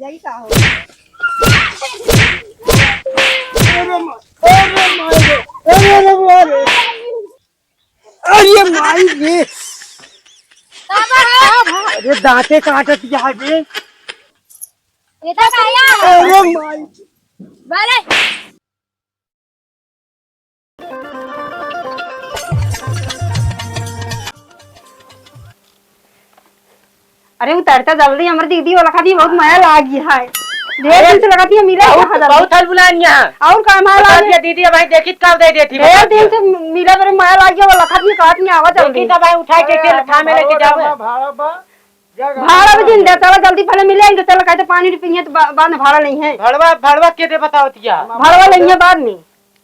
जाई का हो। अरे माई ये अरे दांते काटत है बे। ये तो काया अरे माई बारे अरे उतरता जल्दी हमारी दीदी वाला खाती बहुत माया लागी है। ढेर दिन से लगाती है मिला बहुत हल बुलान यहाँ और का माया लागी दीदी भाई देखी कब दे देती ढेर दिन से मिला मेरे माया लागी वाला खाती काट नहीं आवा जल्दी भाई उठा के थामे लेके जाओ भाड़ा भी दिन दे चलो जल्दी पहले मिलेंगे चलो कहते पानी पिए तो बाद में भाड़ा नहीं है भड़वा के दे बताओ तिया भाड़ा लेंगे बाद में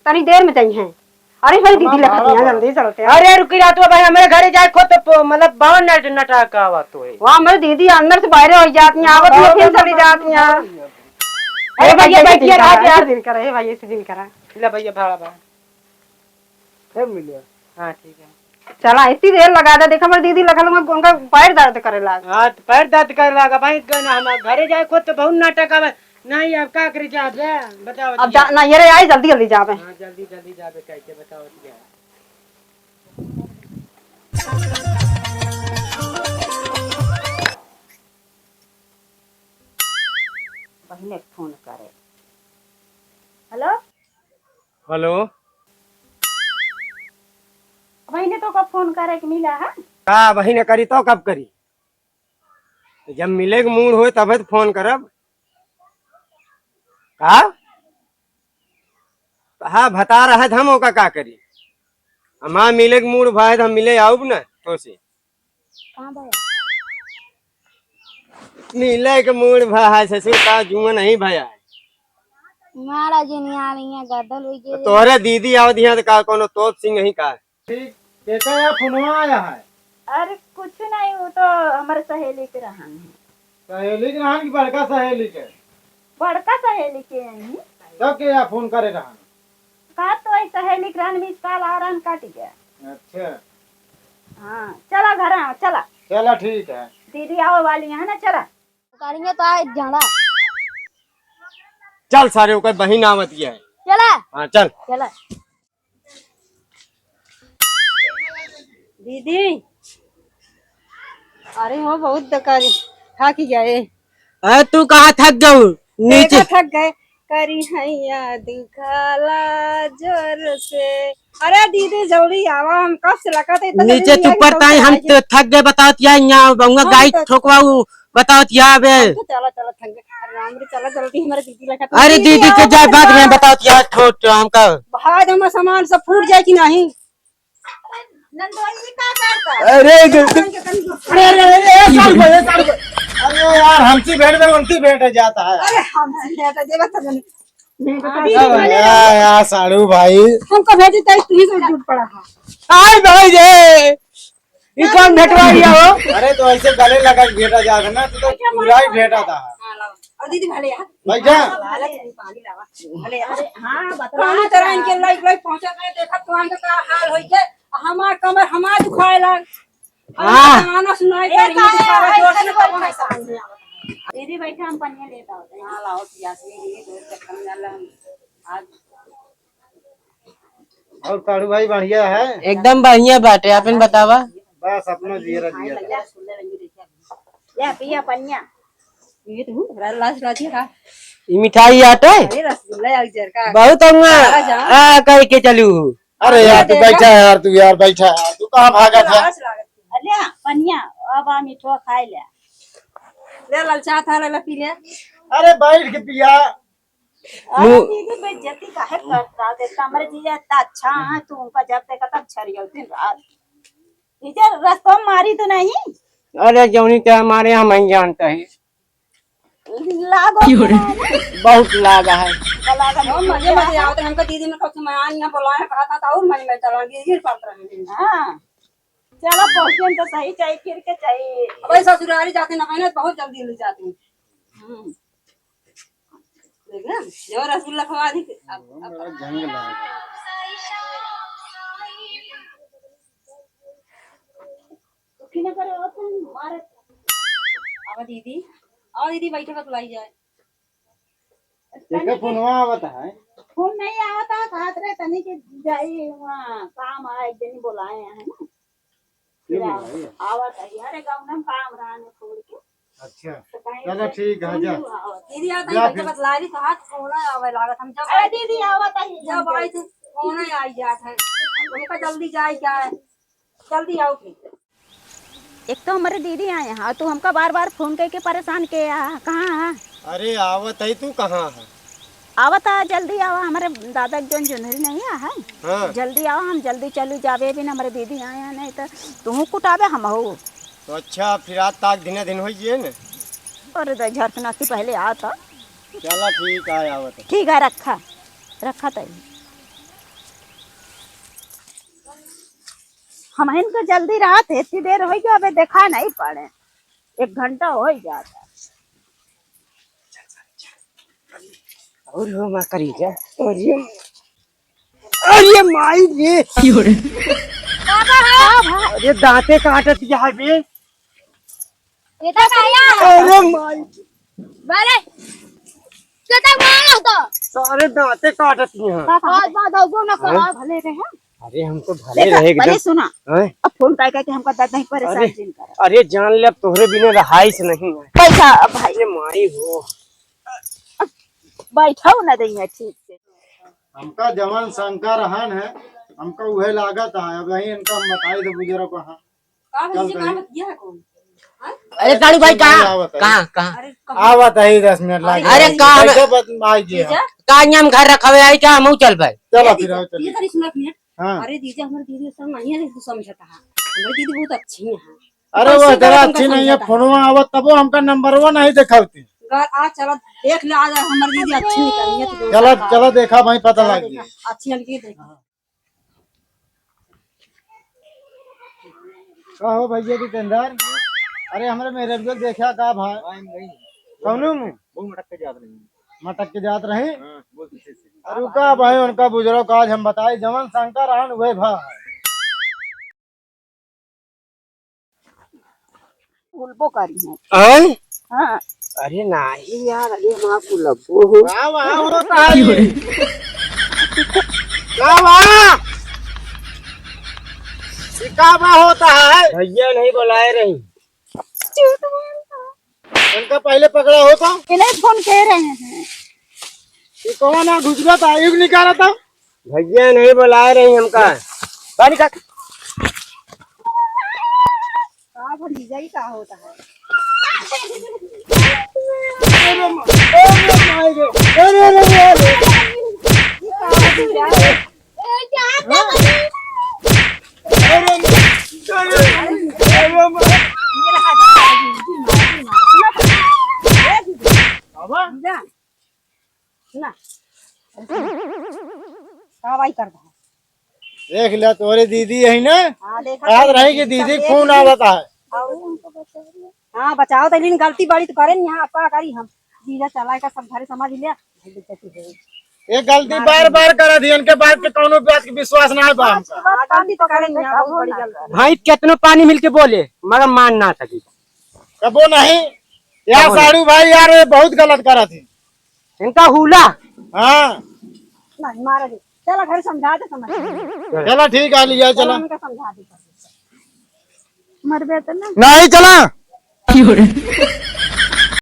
तनी देर में चाहिए। अरे भाई दीदी लगाती है जल्दी चलते हैं। अरे रुकी रहा तो भाई हमारे घरे जाए खो तो मतलब 52 नटा का आवा तो है वहाँ हमारी दीदी अंदर से बाहर हो जाती है आवत में फिर चली जाती है। अरे भैया बैठिए यार दिन करा है भाई इसी दिन करा ले भैया भाड़ा भाड़ा फिर मिलिए। हाँ ठीक है चला इतनी देर लगा दे देखा हमारी दीदी लगा उनका पैर दर्द करे लगा। हाँ तो पैर दर्द करे लगा भाई हम घरे जाए खो तो बहुत नाटक आवे नहीं अब क्या करे जा बताओ अब ना ये रे आई जल्दी जल्दी जावे। हाँ जल्दी जल्दी जावे कैसे बताओ क्या बहने फोन करे। हेलो हेलो बहने तो कब फोन करे कि मिला है का वही न करी तो कब करी जब मिले के मूड हो तब तो फोन करब हाँ बता रहा था हम ओका का करी हमारा मिले के मूड भाई हम मिले आऊब न तो से कहां भैया मिले के मूड भाई ससुर का जुआ नहीं भया महाराज नहीं आ रही है गदल हुई के तोहरे दीदी आओ दिया तो का कोनो तोप सिंह नहीं का ठीक कैसा या फोनवा आया है अरे कुछ नहीं वो तो हमारे सहेली के रहन है। सहेली के रहन की बड़का सहेली के बड़का सहेली के नहीं तब के या फोन करे रहन का तो आई सहेली के रहन में इस साल आराम काट गया। अच्छा हाँ चला घर आओ चला चलो ठीक है दीदी आओ वाली है ना चला करेंगे तो आज जाना चल सारे ओकर बहिन आवत है चला हाँ चल चला दीदी अरे वो बहुत दकारी थक गए। अरे तू कहाँ थक जाऊ नीचे थक गए करी हैया दिखाला जोर से। अरे दीदी जल्दी आवा हम कब से लगाते नीचे तू पड़ता है हम तो थक गए बताओ क्या यहाँ बंगा गाय ठोकवाऊ बताओ क्या बे चलो चलो थक गए राम रे चलो जल्दी हमारे दीदी लगा अरे दीदी के जाए बाद में बताओ क्या ठोक हमका भाई हमारा सामान सब फूट जाए कि नहीं। नंदोई का करता अरे अरे यार हमसे भेंट में उनकी भेंट जाता है अरे हम लेटा देगा तब यार साड़ू भाई हमको भेजी तो इतनी से झूठ पड़ा है। आय भाई जे ये कौन भेटवा दिया हो अरे तो ऐसे गले लगा के भेटा जाता ना तो पूरा ही भेटा था और दीदी भले यार भाई जा पानी लावा भले यार हां बता पानी तरह इनके लाइक लाइक पहुंचा के देखा तो हम का हाल होई के हमार कमर हमार दुखाए लग हां गाना सुनाई कर सारा जोर से को नहीं समझ में आवता। दीदी बैठा हम पनिया लेता होते हैं। हां लाओ पियास ये दो चक्कर में डाल आज और साड़ू भाई बढ़िया है एकदम बढ़िया बात है आपन बतावा बस अपना जीरा दिया ले पिया पनिया ये तो लास्ट लास्ट का ये मिठाई आटे अरे रसगुल्ला यार जर का बहुत आ कह के चलू अरे यार तू बैठा है यार तू यार बैठा है तू कहाँ भागा था ले पनिया अब आ मिठो खाई ले ले ललचा था ले पी ले अरे बैठ के पिया अरे दीदी बेइज्जती काहे करता देता हमारे जीजा इतना अच्छा है तू उनका जब देखा तब छरियल दिन रात जीजा रास्ता में मारी तो नहीं अरे जौनी क्या हमारे हम नहीं जानता है लागो बहुत लागा है हम मजे मजे आवत हमको दीदी ने कहा मैं यहाँ बुलाया कहा था और मजे में चला गिर पड़ता रहे। हां चलो पहुंचे तो सही चाहिए फिर के चाहिए अब ससुराली जाते ना कहना बहुत जल्दी ले जाते हैं। देख ना जो रसगुल्ला खवा दी जंग लगा तो किने करे और तुम मारे अब दीदी आओ दीदी बैठे बतलाई जाए देखो फोनवा आवत है। फोन नहीं आवता खात रहे तनी के जाई वहाँ काम है एक दिन बुलाए हैं ना ये बुलाए? आवत है यार गाँव में काम रहा ने छोड़ के अच्छा तो कहीं चलो ठीक है जा। दीदी आता जा है फिर। बच्चा बतला रही तो हाथ फोना आवे लागत हम जब अरे दीदी आवत है जब आए थे फोना आई जात है उनका जल्दी जाए क्या है जल्दी आओ फिर एक तो हमारे दीदी आए हैं तो हमका बार बार फोन करके परेशान किया कहाँ है अरे आवत है तू कहाँ है? आवत है जल्दी आवा हमारे दादा जोन जुनरी नहीं है हाँ जल्दी आओ हम जल्दी चलू जावे भी ना हमारे दीदी आए हैं नहीं तो तू कुटावे हम हो तो अच्छा फिर आज तक दिन दिन हो जिए न। और झरकनाती पहले आ था चलो ठीक है आवत है। ठीक है रखा रखा तो हम इनको जल्दी रहा थे इतनी देर हो गई अबे देखा नहीं पड़े 1 घंटा हो ही जाता और हो मा करी जा अरे माई रे अरे दांते काटत है बे येता काय अरे माई बरे केता मांग होता सारे दांते काटत है। बात बात आओ ना करो भले रहे अरे हमको भले रहे भले एकदम। सुना हैं? अब फोन करके हमका दादा ही परेशान अरे जिन कर अरे जान ले अब तोहरे बिना रहाइश नहीं है। पैसा भाई अरे माई हो बैठाओ ना दही ठीक से हमका जवान शंकर रहन है हमका वह लागत है। अब यही इनका बताई दो बुजुर्ग को। हाँ का जी का किया है कौन अरे कालू भाई कहाँ आवत है। कहाँ कहाँ अरे आवत है 10 मिनट लागे। अरे कहाँ कैसे बताई जी हम? कहाँ हम घर रखा हुआ है क्या हम चल भाई चलो फिर आओ ये चलिए। तारी सुना मिनट हाँ अरे दीदी हमारी दीदी सब नहीं है समझता है हमारी दीदी बहुत अच्छी है अरे वो कैसे तेरा तुमका अच्छी नहीं है समझाता है? फोनवा आवत तब वो हमका नंबर 1 नहीं दिखावती। घर आ चलो देख ले आज हमारी दीदी अच्छी निकली है तो चलो चलो देखा भाई पता लग गया। अच्छी लगी देखा कहो भैया जितेंद्र अरे हमारे मेरे को देखा का भाई कौनू में मटक के जात रही। अरे का भाई उनका बुजुर्ग आज हम बताए जवन शंकर रहन वही भा उल्पो करी है हैं? हाँ अरे नहीं यार अरे हम आपको लब्बो हो वाह वाह होता है ये। क्या वाह सिकाबा होता है। भैया नहीं बुलाए रही उनका पहले पकड़ा होता इन्हें फोन कह रहे हैं ये कौन है गुजरात आयुब निकाला था। भैया नहीं बुलाए रही हमका पानी का का भतीजा ही का होता है सुना का भाई कर दो देख लिया तोरे दीदी है ना हां देखा याद रही कि दीदी खून आवता है। हाँ बचाओ तो लेकिन गलती बड़ी तो करे नहीं यहाँ अपा करी हम जीजा चला का सब घरे समझ लिया दिक्कत है ये गलती बार बार करा दी उनके बाद के कौनो बात के विश्वास ना है बा हमका। गलती तो करे नहीं यहाँ बहुत बड़ी गलती भाई कितनों पानी मिलके बोले मगर मान ना सकी कबो नहीं यार साड़ू भाई यार ये बहुत गलत करा थी। इनका हुला हाँ नहीं मारा दे चला घर समझा दे समझ चलो ठीक है लिया चलो उनका समझा दे मरबे तो ना नहीं चला